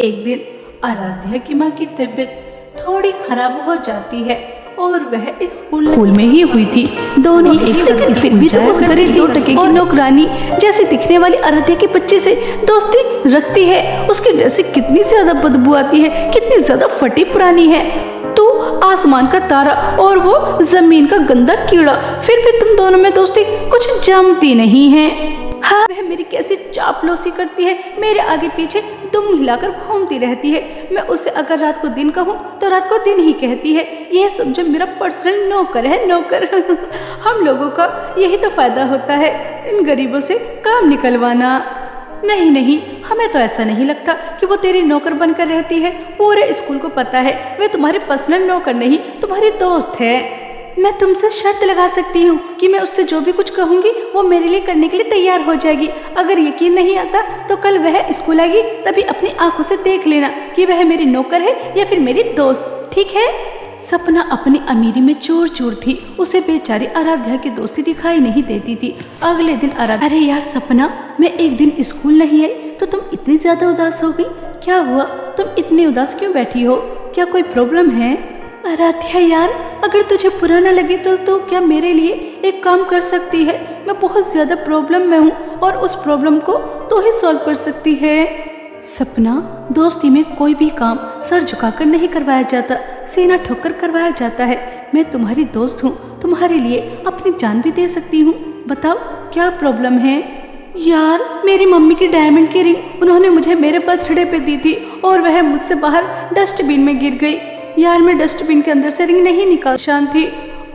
एक दिन आराध्या की माँ की तबीयत थोड़ी खराब हो जाती है और वह स्कूल में ही हुई थी। दोनों एक साथ फिर भी तो उस गरीब 2 टके की नौकरानी जैसे दिखने वाली आराध्या के बच्चे से दोस्ती रखती है। उसकी ड्रेस से कितनी ज्यादा बदबू आती है, कितनी ज्यादा फटी पुरानी है। तो आसमान का तारा और वो जमीन का गंदा कीड़ा, फिर भी तुम दोनों में दोस्ती कुछ जमती नहीं है। हाँ, वह मेरी कैसी चापलूसी करती है, मेरे आगे पीछे दुम हिलाकर घूमती रहती है। मैं उसे अगर रात को दिन कहूँ तो रात को दिन ही कहती है। यह समझो मेरा पर्सनल नौकर है, नौकर। हम लोगों का यही तो फायदा होता है, इन गरीबों से काम निकलवाना। नहीं नहीं, हमें तो ऐसा नहीं लगता कि वो तेरी नौकर बनकर रहती है। पूरे स्कूल को पता है वे तुम्हारी पर्सनल नौकर नहीं, तुम्हारी दोस्त है। मैं तुमसे शर्त लगा सकती हूँ कि मैं उससे जो भी कुछ कहूँगी वो मेरे लिए करने के लिए तैयार हो जाएगी। अगर यकीन नहीं आता तो कल वह स्कूल आएगी, तभी अपनी आंखों से देख लेना कि वह मेरी नौकर है या फिर मेरी दोस्त, ठीक है? सपना अपनी अमीरी में चूर चूर थी। उसे बेचारी आराध्या की दोस्ती दिखाई नहीं देती थी। अगले दिन आराध्या, अरे यार सपना, मैं एक दिन स्कूल नहीं आई तो तुम इतनी ज्यादा उदास हो गई, क्या हुआ? तुम इतनी उदास क्यों बैठी हो? क्या कोई प्रॉब्लम है? आराध्या यार, अगर तुझे बुरा न लगे तो क्या मेरे लिए एक काम कर सकती है? मैं बहुत ज्यादा प्रॉब्लम में हूँ और उस प्रॉब्लम को तो ही सॉल्व कर सकती है। सपना, दोस्ती में कोई भी काम सर झुकाकर नहीं करवाया जाता, सीना ठोकर करवाया जाता है। मैं तुम्हारी दोस्त हूँ, तुम्हारे लिए अपनी जान भी दे सकती हूँ। बताओ क्या प्रॉब्लम है? यार, मेरी मम्मी की डायमंड की रिंग उन्होंने मुझे मेरे बर्थडे पे दी थी और वह मुझसे बाहर डस्टबिन में गिर गई। यार, मैं डस्टबिन के अंदर से रिंग नहीं निकाल शान थी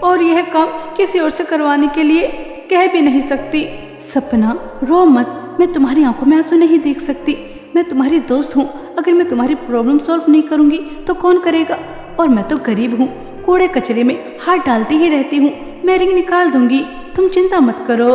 और यह काम किसी और से करवाने के लिए कह भी नहीं सकती। सपना, रो मत, मैं तुम्हारी आंखों में आंसू नहीं देख सकती। मैं तुम्हारी दोस्त हूँ, अगर मैं तुम्हारी प्रॉब्लम सॉल्व नहीं करूँगी तो कौन करेगा? और मैं तो गरीब हूँ, कूड़े कचरे में हाथ डालती ही रहती हूँ। मैं रिंग निकाल दूंगी, तुम चिंता मत करो।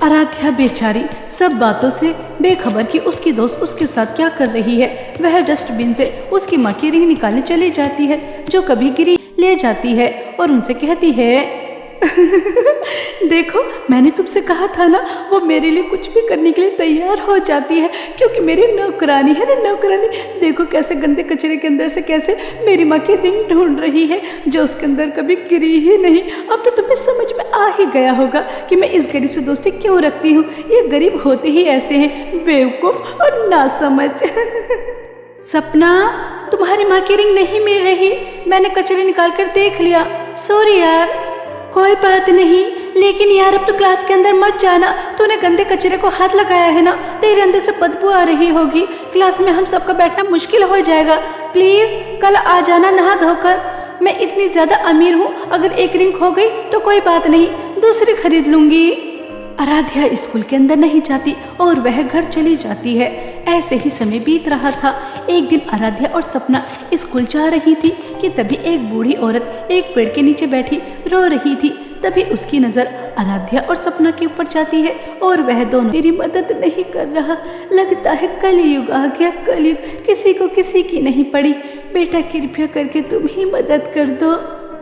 आराध्या बेचारी सब बातों से बेखबर कि उसकी दोस्त उसके साथ क्या कर रही है। वह डस्टबिन से उसकी माँ की रिंग निकालने चली जाती है, जो कभी गिरी ले जाती है और उनसे कहती है देखो, मैंने तुमसे कहा था ना, वो मेरे लिए कुछ भी करने के लिए तैयार हो जाती है, क्योंकि मेरी नौकरानी है ना, नौकरानी। देखो कैसे गंदे कचरे के अंदर से कैसे मेरी माँ की रिंग ढूंढ रही है, जो उसके अंदर कभी गिरी ही नहीं। अब तो तुम्हें समझ में आ ही गया होगा कि मैं इस गरीब से दोस्ती क्यों रखती हूँ। ये गरीब होते ही ऐसे हैं, बेवकूफ और नासमझ। सपना, तुम्हारी माँ की रिंग नहीं मिल रही, मैंने कचरे निकाल कर देख लिया। सॉरी यार। कोई बात नहीं, लेकिन यार अब तो क्लास के अंदर मत जाना। तूने गंदे कचरे को हाथ लगाया है ना, तेरे अंदर से बदबू आ रही होगी। क्लास में हम सबका बैठना मुश्किल हो जाएगा। प्लीज कल आ जाना नहा धोकर। मैं इतनी ज्यादा अमीर हूँ, अगर एक रिंग खो गई तो कोई बात नहीं, दूसरी खरीद लूंगी। आराध्या स्कूल के अंदर नहीं जाती और वह घर चली जाती है। ऐसे ही समय बीत रहा था। एक दिन आराध्या और सपना स्कूल जा रही थी कि तभी एक बूढ़ी औरत एक पेड़ के नीचे बैठी रो रही थी। तभी उसकी नजर आराध्या और सपना के ऊपर जाती है और वह दोनों, मेरी मदद नहीं कर रहा, लगता है कलयुग आ गया, कलयुग, किसी को किसी की नहीं पड़ी। बेटा कृपया करके तुम ही मदद कर दो।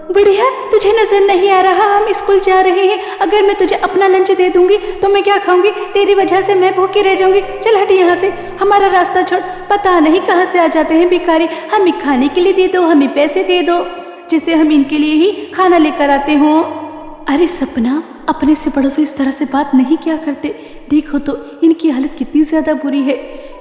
बुढ़िया, तुझे नजर नहीं आ रहा हम स्कूल जा रहे हैं? अगर मैं तुझे अपना लंच दे दूंगी तो मैं क्या खाऊंगी? तेरी वजह से मैं भूखी रह जाऊंगी। चल हट यहाँ से, हमारा रास्ता छोड़। पता नहीं कहाँ से आ जाते हैं भिखारी। हमें खाने के लिए दे दो, हमें पैसे दे दो, जिससे हम इनके लिए ही खाना लेकर आते हों। अरे सपना, अपने से बड़ों से इस तरह से बात नहीं किया करते। देखो तो इनकी हालत कितनी ज्यादा बुरी है,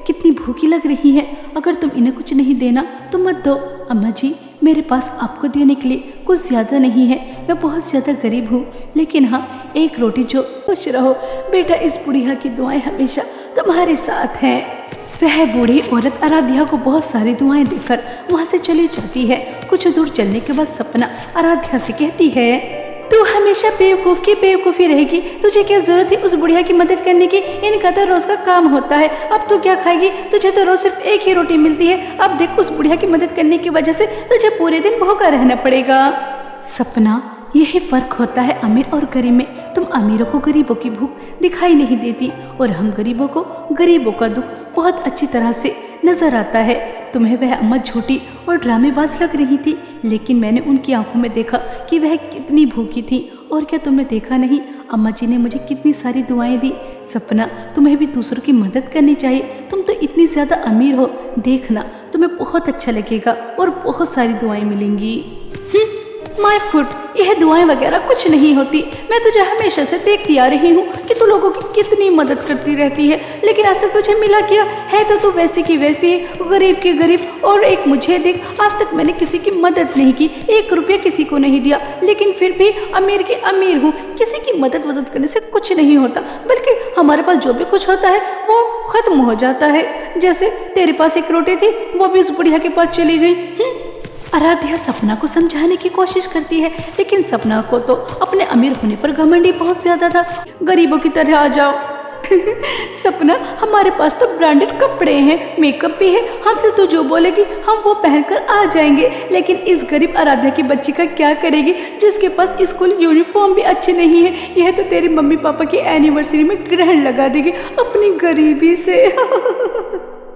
कितनी भूखी लग रही है। अगर तुम इन्हें कुछ नहीं देना तो मत दो। अम्मा जी, मेरे पास आपको देने के लिए कुछ ज्यादा नहीं है, मैं बहुत ज्यादा गरीब हूँ, लेकिन हाँ, एक रोटी जो। खुश रहो बेटा, इस बुढ़िया की दुआएं हमेशा तुम्हारे साथ हैं। वह बूढ़ी औरत आराध्या को बहुत सारी दुआएं देकर वहाँ से चली जाती है। कुछ दूर चलने के बाद सपना आराध्या से कहती है, तू हमेशा बेवकूफ की बेवकूफी रहेगी। तुझे क्या जरूरत है उस बुढ़िया की मदद करने की? इनका तो रोज का काम होता है। अब तू क्या खाएगी? तुझे तो रोज सिर्फ एक ही रोटी मिलती है। अब देख, उस बुढ़िया की मदद करने की वजह से तुझे पूरे दिन भूखा रहना पड़ेगा। सपना, यही फर्क होता है अमीर और गरीब में। तुम अमीरों को गरीबों की भूख दिखाई नहीं देती और हम गरीबों को गरीबों का दुख बहुत अच्छी तरह से नजर आता है। तुम्हें वह अम्मा झूठी और ड्रामेबाज लग रही थी, लेकिन मैंने उनकी आंखों में देखा कि वह कितनी भूखी थी। और क्या तुमने देखा नहीं, अम्मा जी ने मुझे कितनी सारी दुआएं दी। सपना, तुम्हें भी दूसरों की मदद करनी चाहिए। तुम तो इतनी ज़्यादा अमीर हो, देखना तुम्हें बहुत अच्छा लगेगा और बहुत सारी दुआएं मिलेंगी। माय फुट, यह दुआएं वगैरह कुछ नहीं होती। मैं तुझे हमेशा से देखती आ रही हूँ कि तू लोगों की कितनी मदद करती रहती है, लेकिन आज तक तुझे मिला क्या है? तो तू वैसी की वैसी है, गरीब की गरीब। और एक मुझे देख, आज तक मैंने किसी की मदद नहीं की, 1 रुपया किसी को नहीं दिया, लेकिन फिर भी अमीर की अमीर हूँ। किसी की मदद करने से कुछ नहीं होता, बल्कि हमारे पास जो भी कुछ होता है वो खत्म हो जाता है। जैसे तेरे पास 1 रोटी थी, वो भी उस बुढ़िया के पास चली गई। आराध्या सपना को समझाने की कोशिश करती है, लेकिन सपना को तो अपने अमीर होने पर घमंड ही बहुत ज्यादा था। गरीबों की तरह आ जाओ। सपना, हमारे पास तो ब्रांडेड कपड़े हैं, मेकअप भी है, हमसे तो जो बोलेगी हम वो पहनकर आ जाएंगे। लेकिन इस गरीब आराध्या की बच्ची का क्या करेगी, जिसके पास स्कूल यूनिफॉर्म भी अच्छी नहीं है। यह तो तेरे मम्मी पापा की एनिवर्सरी में ग्रहण लगा देगी अपनी गरीबी से।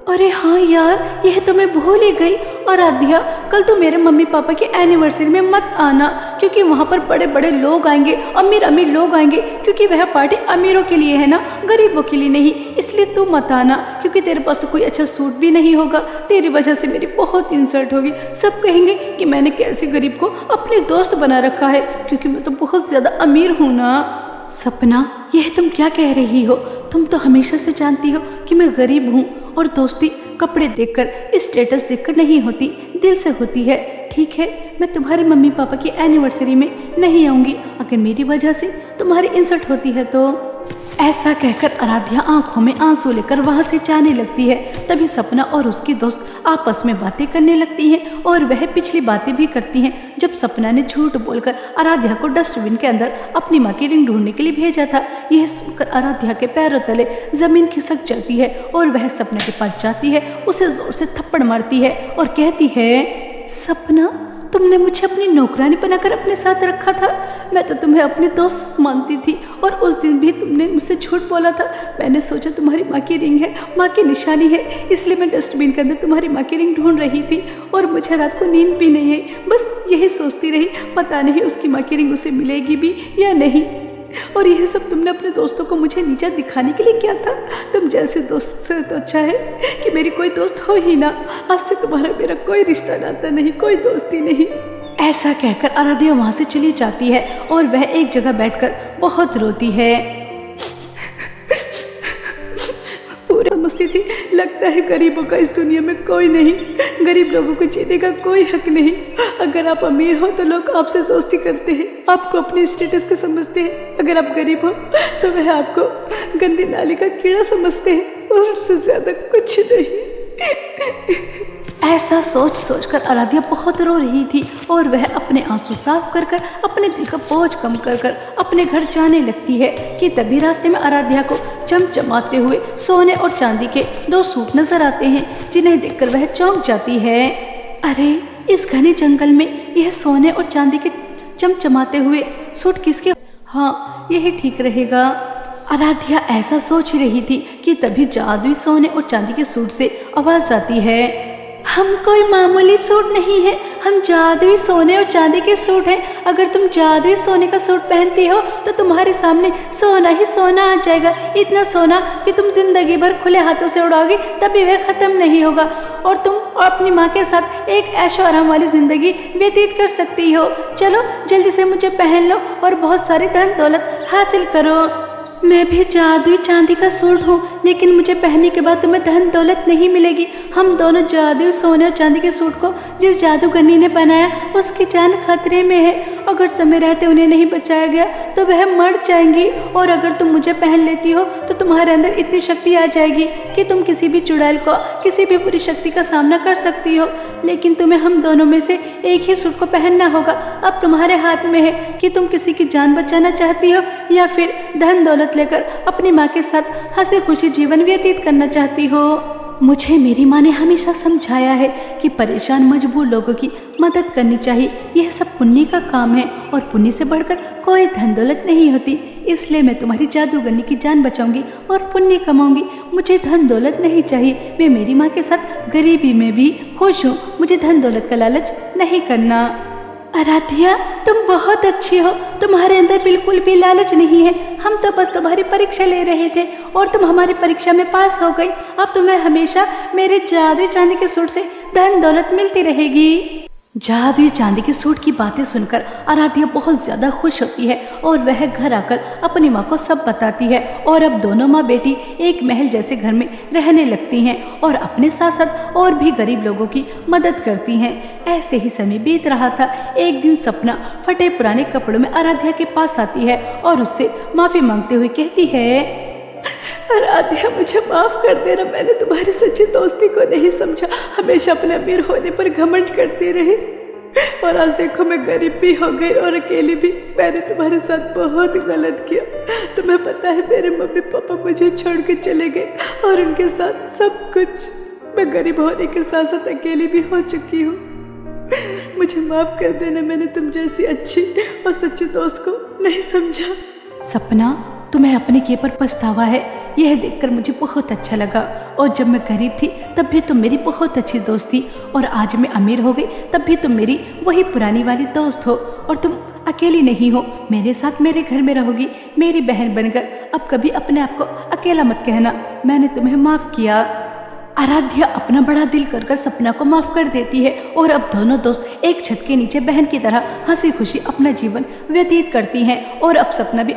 अरे हाँ यार, यह तो मैं भूल ही गई। आराध्या, कल तो मेरे मम्मी पापा की एनिवर्सरी में मत आना, क्योंकि वहाँ पर बड़े बड़े लोग आएंगे, अमीर अमीर लोग आएंगे, क्योंकि वह पार्टी अमीरों के लिए है ना, गरीबों के लिए नहीं। इसलिए तू मत आना, क्योंकि तेरे पास तो कोई अच्छा सूट भी नहीं होगा। तेरी वजह से मेरी बहुत इंसल्ट होगी। सब कहेंगे कि मैंने कैसे गरीब को अपने दोस्त बना रखा है, क्योंकि मैं तो बहुत ज्यादा अमीर हूँ ना। सपना, यह तुम क्या कह रही हो? तुम तो हमेशा से जानती हो कि मैं गरीब हूँ, और दोस्ती कपड़े देखकर, स्टेटस देखकर नहीं होती, दिल से होती है। ठीक है, मैं तुम्हारे मम्मी पापा की एनिवर्सरी में नहीं आऊंगी, अगर मेरी वजह से तुम्हारी इंसल्ट होती है तो। ऐसा कहकर आराध्या आंखों में आंसू लेकर वहां से जाने लगती है। तभी सपना और उसकी दोस्त आपस में बातें करने लगती हैं, और वह पिछली बातें भी करती हैं, जब सपना ने झूठ बोलकर आराध्या को डस्टबिन के अंदर अपनी माँ की रिंग ढूंढने के लिए भेजा था। यह सुनकर आराध्या के पैरों तले जमीन खिसक जाती है, और वह सपना के पास जाती है, उसे जोर से थप्पड़ मारती है और कहती है, सपना, तुमने मुझे अपनी नौकरानी बनाकर अपने साथ रखा था। मैं तो तुम्हें अपनी दोस्त मानती थी, और उस दिन भी तुमने मुझसे झूठ बोला था। मैंने सोचा तुम्हारी माँ की रिंग है, माँ की निशानी है, इसलिए मैं डस्टबिन के अंदर तुम्हारी माँ की रिंग ढूंढ रही थी, और मुझे रात को नींद भी नहीं है। बस यही सोचती रही, पता नहीं उसकी माँ की रिंग उसे मिलेगी भी या नहीं। और यह सब तुमने अपने दोस्तों को मुझे नीचा दिखाने के लिए किया था। तुम जैसे दोस्त से तो अच्छा है कि मेरी कोई दोस्त हो ही ना। आज से तुम्हारा मेरा कोई रिश्ता नाता नहीं, कोई दोस्ती नहीं। ऐसा कहकर आराध्या वहां से चली जाती है, और वह एक जगह बैठकर बहुत रोती है। पूरा समझती थी, लगता है गरीबों का इस दुनिया में कोई नहीं, गरीब लोगों को जीने का कोई हक नहीं। अगर आप अमीर हो तो लोग आपसे दोस्ती करते हैं, आपको अपने स्टेटस का समझते हैं। अगर आप गरीब हो तो वह आपको गंदी नाली का कीड़ा समझते हैं, और उससे ज्यादा कुछ नहीं। ऐसा सोच सोचकर आराध्या बहुत रो रही थी, और वह अपने आंसू साफ कर कर, अपने दिल का बोझ कम कर कर अपने घर जाने लगती है कि तभी रास्ते में आराध्या को चमचमाते हुए सोने और चांदी के 2 सूट नजर आते हैं, जिन्हें देखकर वह चौंक जाती है। अरे, इस घने जंगल में यह सोने और चांदी के चमचमाते हुए सूट किसके? हाँ, यही ठीक रहेगा। आराध्या ऐसा सोच रही थी कि तभी जादुई सोने और चांदी के सूट से आवाज आती है, हम कोई मामूली सूट नहीं है, हम जादुई सोने और चांदी के सूट हैं। अगर तुम जादुई सोने का सूट पहनती हो तो तुम्हारे सामने सोना ही सोना आ जाएगा, इतना सोना कि तुम जिंदगी भर खुले हाथों से उड़ाओगी तभी वह खत्म नहीं होगा, और तुम अपनी माँ के साथ एक ऐशो आराम वाली जिंदगी व्यतीत कर सकती हो। चलो जल्दी से मुझे पहन लो और बहुत सारी धन दौलत हासिल करो। मैं भी जादुई चांदी का सूट हूँ, लेकिन मुझे पहनने के बाद तुम्हें धन दौलत नहीं मिलेगी। हम दोनों जादुई सोने और चांदी के सूट को जिस जादूगरनी ने बनाया उसकी जान खतरे में है। अगर समय रहते उन्हें नहीं बचाया गया तो वह मर जाएंगी, और अगर तुम मुझे पहन लेती हो तो तुम्हारे अंदर इतनी शक्ति आ जाएगी कि तुम किसी भी चुड़ैल को, किसी भी बुरी शक्ति का सामना कर सकती हो। लेकिन तुम्हें हम दोनों में से एक ही सूट को पहनना होगा। अब तुम्हारे हाथ में है कि तुम किसी की जान बचाना चाहती हो या फिर धन दौलत लेकर अपनी माँ के साथ हंसी खुशी जीवन व्यतीत करना चाहती हो। मुझे मेरी माँ ने हमेशा समझाया है कि परेशान मजबूर लोगों की मदद करनी चाहिए, यह सब पुण्य का काम है, और पुण्य से बढ़कर कोई धन दौलत नहीं होती। इसलिए मैं तुम्हारी जादूगरनी की जान बचाऊंगी और पुण्य कमाऊंगी। मुझे धन दौलत नहीं चाहिए, मैं मेरी माँ के साथ गरीबी में भी खुश हूँ। मुझे धन दौलत का लालच नहीं करना। आराध्या, तुम बहुत अच्छी हो, तुम्हारे अंदर बिल्कुल भी लालच नहीं है। हम तो बस तुम्हारी परीक्षा ले रहे थे और तुम हमारी परीक्षा में पास हो गई। अब तुम्हें हमेशा मेरे जादुई चांदी के सूट से धन दौलत मिलती रहेगी। जादुई चांदी के सूट की बातें सुनकर आराध्या बहुत ज्यादा खुश होती है और वह घर आकर अपनी माँ को सब बताती है और अब दोनों माँ बेटी एक महल जैसे घर में रहने लगती हैं और अपने साथ साथ और भी गरीब लोगों की मदद करती हैं। ऐसे ही समय बीत रहा था। एक दिन सपना फटे पुराने कपड़ों में आराध्या के पास आती है और उससे माफी मांगते हुए कहती है, आराध्या मुझे माफ कर देना, मैंने तुम्हारी सच्ची दोस्ती को नहीं समझा, हमेशा अपने अमीर होने पर घमंड करती रही और आज देखो मैं गरीब भी हो गई और अकेली भी। मैंने तुम्हारे साथ बहुत गलत किया। तुम्हें पता है मेरे मम्मी पापा मुझे छोड़ के चले गए और उनके साथ सब कुछ। मैं गरीब होने के साथ साथ अकेली भी हो चुकी हूँ। मुझे माफ कर देना, मैंने तुम जैसी अच्छी और सच्ची दोस्त को नहीं समझा। सपना, तुम्हें अपने किए पर पछतावा है, यह देखकर मुझे बहुत अच्छा लगा। और जब मैं गरीब थी तब भी तुम मेरी बहुत अच्छी दोस्त थी और आज मैं अमीर हो गई तब भी तुम मेरी वही पुरानी वाली दोस्त हो और तुम अकेली नहीं हो, मेरे साथ मेरे घर में रहोगी, मेरी बहन बनकर। अब कभी अपने आप को अकेला मत कहना, मैंने तुम्हें माफ किया। आराध्या अपना बड़ा दिल कर सपना को माफ कर देती है और अब दोनों दोस्त एक छत के नीचे बहन की तरह हंसी खुशी अपना जीवन व्यतीत करती हैं और अब सपना भी